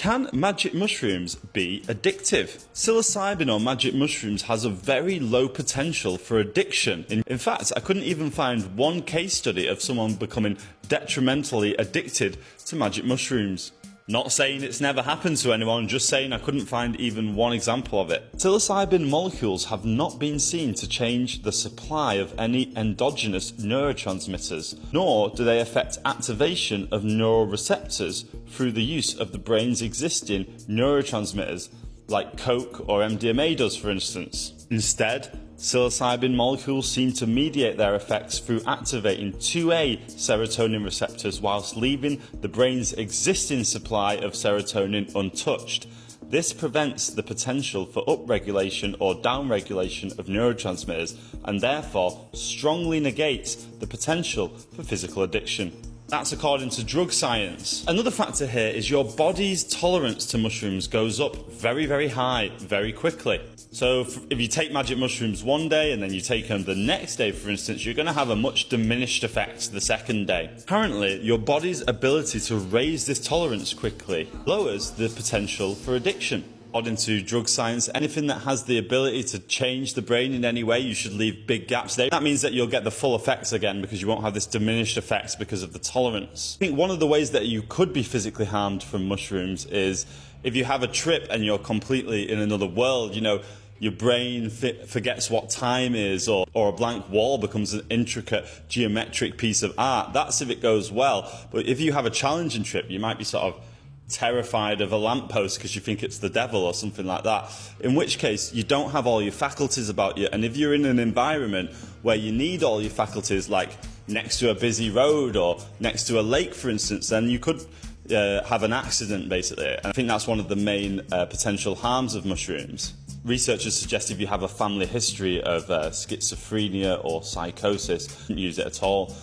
Can magic mushrooms be addictive? Psilocybin or magic mushrooms has a very low potential for addiction. In fact, I couldn't even find one case study of someone becoming detrimentally addicted to magic mushrooms. Not saying it's never happened to anyone, just saying I couldn't find even one example of it. Psilocybin molecules have not been seen to change the supply of any endogenous neurotransmitters, nor do they affect activation of neural receptors through the use of the brain's existing neurotransmitters, like coke or MDMA does, for instance. Instead, psilocybin molecules seem to mediate their effects through activating 2A serotonin receptors whilst leaving the brain's existing supply of serotonin untouched. This prevents the potential for upregulation or downregulation of neurotransmitters and therefore strongly negates the potential for physical addiction. That's according to DrugScience. Another factor here is your body's tolerance to mushrooms goes up very, very high, very quickly. So if you take magic mushrooms one day and then you take them the next day, for instance, you're going to have a much diminished effect the second day. Currently, your body's ability to raise this tolerance quickly lowers the potential for addiction. According to DrugScience, anything that has the ability to change the brain in any way, you should leave big gaps there. That means that you'll get the full effects again because you won't have this diminished effects because of the tolerance. I think one of the ways that you could be physically harmed from mushrooms is if you have a trip and you're completely in another world, your brain forgets what time is, or a blank wall becomes an intricate geometric piece of art. That's if it goes well. But if you have a challenging trip, you might be sort of terrified of a lamppost because you think it's the devil or something like that, in which case you don't have all your faculties about you. And if you're in an environment where you need all your faculties, like next to a busy road or next to a lake, for instance, then you could have an accident, basically. And I think that's one of the main potential harms of mushrooms. Researchers suggest if you have a family history of schizophrenia or psychosis, don't use it at all.